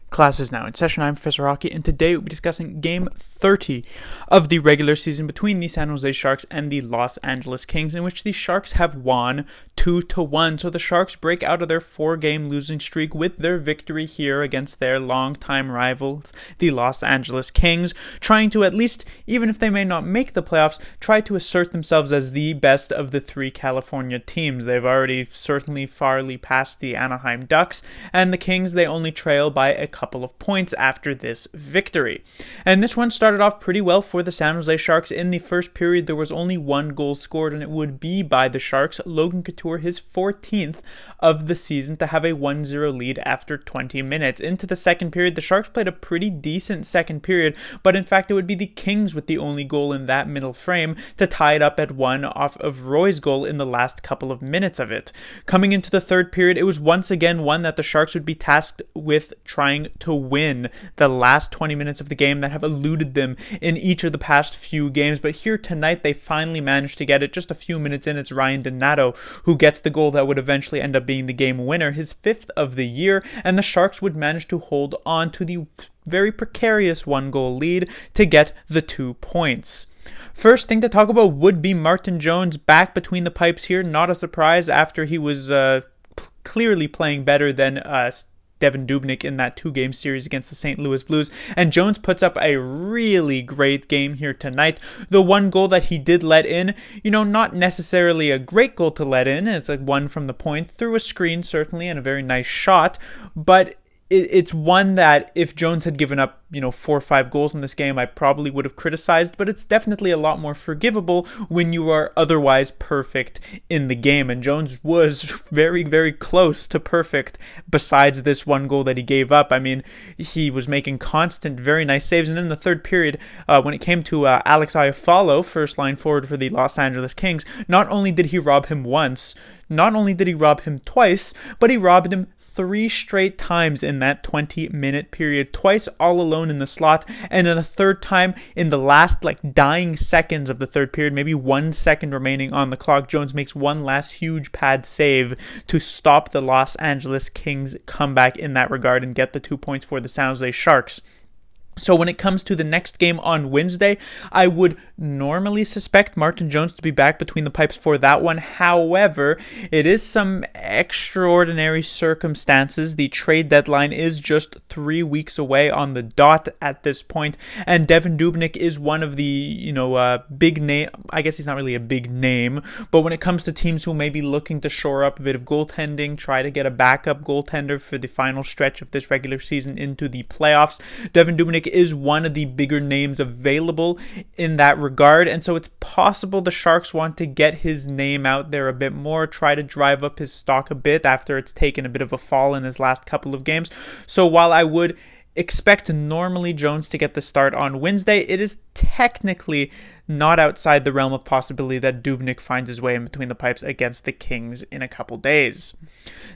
Class is now in session. I'm Professor Rocky, and today we'll be discussing Game 30 of the regular season between the San Jose Sharks and the Los Angeles Kings, in which the Sharks have won 2-1. So the Sharks break out of their 4-game losing streak with their victory here against their longtime rivals, the Los Angeles Kings, trying to at least, even if they may not make the playoffs, try to assert themselves as the best of the 3 California teams. They've already certainly farly passed the Anaheim Ducks, and the Kings, they only trail by a couple of points after this victory. And this one started off pretty well for the San Jose Sharks. In the first period, there was only 1 goal scored, and it would be by the Sharks, Logan Couture, his 14th of the season, to have a 1-0 lead after 20 minutes. Into the second period, the Sharks played a pretty decent second period, but in fact it would be the Kings with the only goal in that middle frame to tie it up at 1 off of Roy's goal in the last couple of minutes of it. Coming into the third period, it was once again one that the Sharks would be tasked with trying to win the last 20 minutes of the game that have eluded them in each of the past few games. But here tonight, they finally managed to get it. Just a few minutes in, it's Ryan Donato who gets the goal that would eventually end up being the game winner, his 5th of the year, and the Sharks would manage to hold on to the very precarious 1-goal lead to get the 2 points. First thing to talk about would be Martin Jones back between the pipes here. Not a surprise after he was clearly playing better than Devin Dubnyk in that 2-game series against the St. Louis Blues, and Jones puts up a really great game here tonight. The 1 goal that he did let in, not necessarily a great goal to let in. It's like 1 from the point through a screen, certainly, and a very nice shot, but it's one that if Jones had given up 4 or 5 goals in this game, I probably would have criticized, but it's definitely a lot more forgivable when you are otherwise perfect in the game. And Jones was very, very close to perfect besides this 1 goal that he gave up. I mean, he was making constant, very nice saves. And in the third period, when it came to Alex Iafallo, first line forward for the Los Angeles Kings, not only did he rob him once, not only did he rob him twice, but he robbed him 3 straight times in that 20-minute period, twice all alone in the slot, and then a third time in the last dying seconds of the third period, maybe 1 second remaining on the clock. Jones makes one last huge pad save to stop the Los Angeles Kings comeback in that regard and get the 2 points for the San Jose Sharks. So when it comes to the next game on Wednesday, I would normally suspect Martin Jones to be back between the pipes for that one. However, it is some extraordinary circumstances. The trade deadline is just 3 weeks away on the dot at this point, and Devin Dubnyk is one of the, big name. I guess he's not really a big name, but when it comes to teams who may be looking to shore up a bit of goaltending, try to get a backup goaltender for the final stretch of this regular season into the playoffs, Devin Dubnyk is one of the bigger names available in that regard, and so it's possible the Sharks want to get his name out there a bit more, try to drive up his stock a bit after it's taken a bit of a fall in his last couple of games. So while I would expect normally Jones to get the start on Wednesday, it is technically not outside the realm of possibility that Dubnyk finds his way in between the pipes against the Kings in a couple days.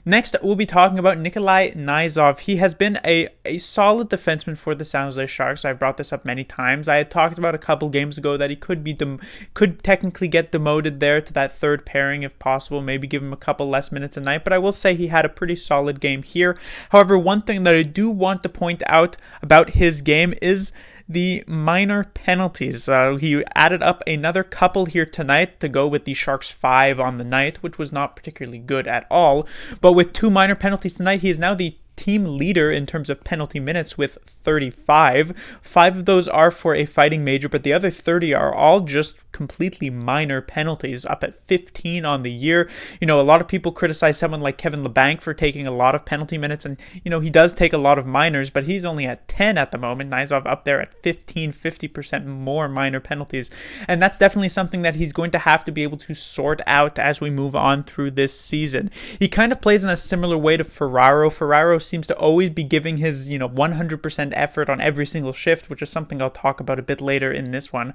Next, we'll be talking about Nikolai Knyzhov. He has been a solid defenseman for the San Jose Sharks. I've brought this up many times. I had talked about a couple games ago that he could technically get demoted there to that third pairing if possible, maybe give him a couple less minutes a night, but I will say he had a pretty solid game here. However, one thing that I do want to point out about his game is the minor penalties. He added up another couple here tonight to go with the Sharks' 5 on the night, which was not particularly good at all. But with 2 minor penalties tonight, he is now the team leader in terms of penalty minutes with 35. 5 of those are for a fighting major, but the other 30 are all just completely minor penalties, up at 15 on the year. A lot of people criticize someone like Kevin Labanc for taking a lot of penalty minutes, and he does take a lot of minors, but he's only at 10 at the moment. Knyzhov up there at 50% more minor penalties, and that's definitely something that he's going to have to be able to sort out as we move on through this season. He kind of plays in a similar way to Ferraro. Ferraro seems to always be giving his 100% effort on every single shift, which is something I'll talk about a bit later in this one.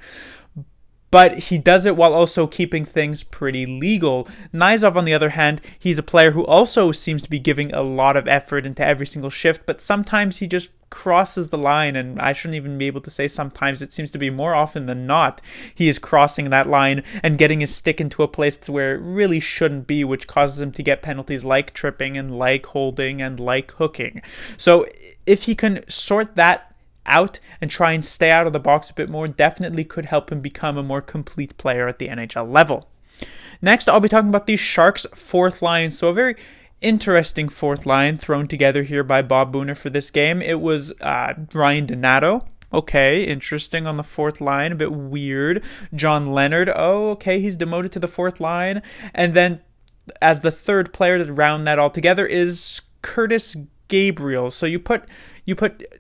but he does it while also keeping things pretty legal. Nizov, on the other hand, he's a player who also seems to be giving a lot of effort into every single shift, but sometimes he just crosses the line, and I shouldn't even be able to say sometimes. It seems to be more often than not he is crossing that line and getting his stick into a place where it really shouldn't be, which causes him to get penalties like tripping and like holding and like hooking. So if he can sort that out and try and stay out of the box a bit more, definitely could help him become a more complete player at the NHL level. Next, I'll be talking about the Sharks' fourth line. So a very interesting fourth line thrown together here by Bob Booner for this game. It was Ryan Donato. Okay, interesting on the fourth line, a bit weird. John Leonard. Oh, okay, he's demoted to the fourth line. And then as the third player to round that all together is Curtis Gabriel. So you put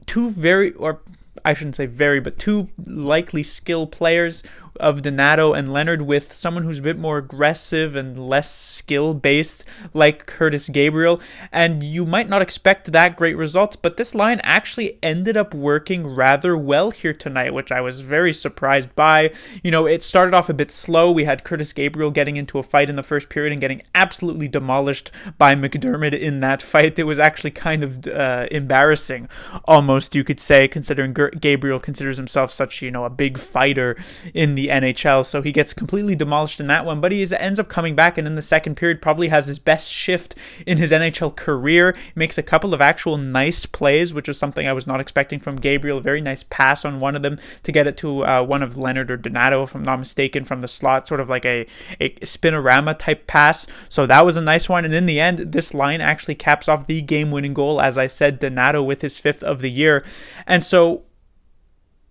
two very, or I shouldn't say very, but two likely skilled players of Donato and Leonard with someone who's a bit more aggressive and less skill-based like Curtis Gabriel, and you might not expect that great results, but this line actually ended up working rather well here tonight, which I was very surprised by. You know, it started off a bit slow. We had Curtis Gabriel getting into a fight in the first period and getting absolutely demolished by McDermott in that fight. It was actually kind of embarrassing, almost, you could say, considering Gabriel considers himself such, a big fighter in the NHL, so he gets completely demolished in that one, but he ends up coming back, and in the second period probably has his best shift in his NHL career. He makes a couple of actual nice plays, which is something I was not expecting from Gabriel. A very nice pass on one of them to get it to one of Leonard or Donato, if I'm not mistaken, from the slot, sort of like a spinorama type pass. So that was a nice one, and in the end, this line actually caps off the game-winning goal, as I said, Donato with his 5th of the year. And so,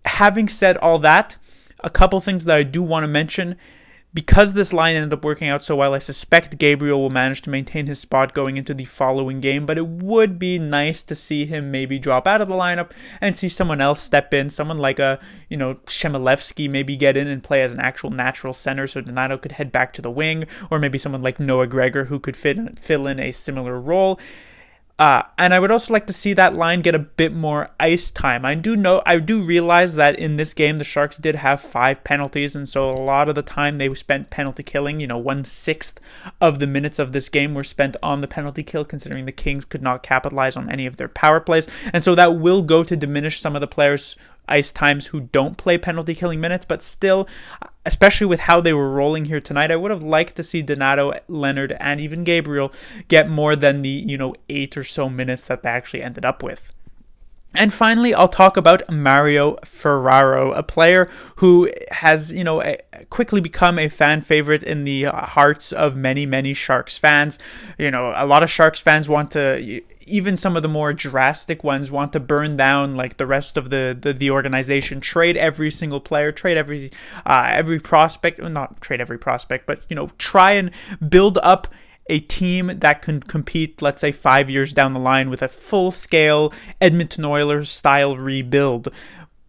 having said all that, a couple things that I do want to mention. Because this line ended up working out so well, I suspect Gabriel will manage to maintain his spot going into the following game, but it would be nice to see him maybe drop out of the lineup and see someone else step in, someone like Shemilevsky maybe get in and play as an actual natural center so Donato could head back to the wing, or maybe someone like Noah Gregor who could fill in a similar role. And I would also like to see that line get a bit more ice time. I do realize that in this game, the Sharks did have 5 penalties, and so a lot of the time they spent penalty killing. 1/6 of the minutes of this game were spent on the penalty kill, considering the Kings could not capitalize on any of their power plays. And so that will go to diminish some of the players' ice times who don't play penalty killing minutes, but still, especially with how they were rolling here tonight, I would have liked to see Donato, Leonard, and even Gabriel get more than the 8 or so minutes that they actually ended up with. And finally, I'll talk about MarioFerraro, a player who has, quickly become a fan favorite in the hearts of many, many Sharks fans. A lot of Sharks fans want to, even some of the more drastic ones, want to burn down like the rest of the organization, trade every single player, trade every prospect, well, not trade every prospect, but try and build up a team that can compete, let's say 5 years down the line, with a full-scale Edmonton Oilers style rebuild.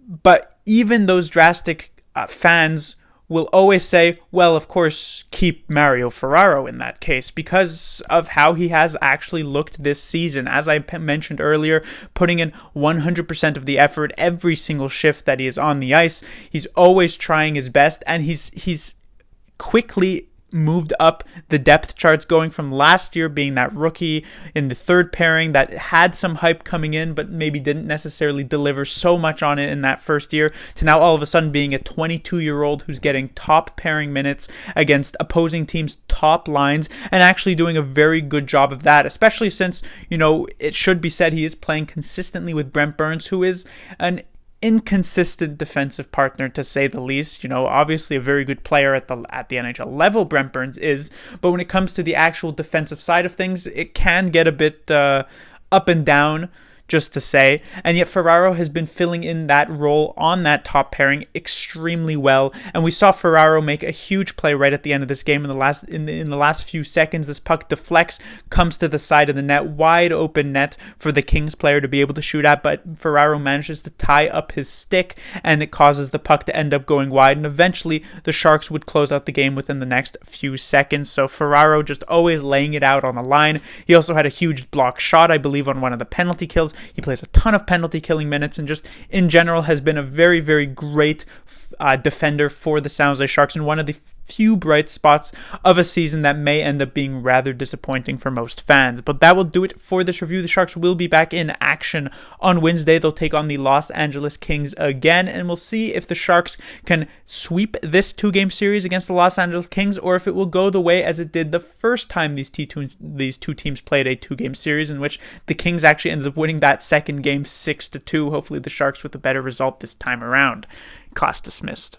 But even those drastic fans will always say, well, of course, keep MarioFerraro in that case because of how he has actually looked this season. As I mentioned earlier, putting in 100% of the effort every single shift that he is on the ice. He's always trying his best, and he's quickly moved up the depth charts, going from last year being that rookie in the third pairing that had some hype coming in but maybe didn't necessarily deliver so much on it in that first year, to now all of a sudden being a 22-year-old who's getting top pairing minutes against opposing teams' top lines and actually doing a very good job of that, especially since, it should be said he is playing consistently with Brent Burns, who is an inconsistent defensive partner, to say the least. Obviously a very good player at the NHL level, Brent Burns is, but when it comes to the actual defensive side of things, it can get a bit up and down, just to say. And yet Ferraro has been filling in that role on that top pairing extremely well. And we saw Ferraro make a huge play right at the end of this game. In the last few seconds, this puck deflects, comes to the side of the net, wide open net for the Kings player to be able to shoot at. But Ferraro manages to tie up his stick, and it causes the puck to end up going wide. And eventually, the Sharks would close out the game within the next few seconds. So Ferraro just always laying it out on the line. He also had a huge block shot, I believe, on one of the penalty kills. He plays a ton of penalty killing minutes and just in general has been a very, very great defender for the San Jose Sharks and one of the few bright spots of a season that may end up being rather disappointing for most fans. But that will do it for this review. The Sharks will be back in action on Wednesday. They'll take on the Los Angeles Kings again, and we'll see if the Sharks can sweep this 2-game series against the Los Angeles Kings, or if it will go the way as it did the first time these two teams played a 2-game series, in which the Kings actually ended up winning that second game 6-2. Hopefully the Sharks with a better result this time around. Class dismissed.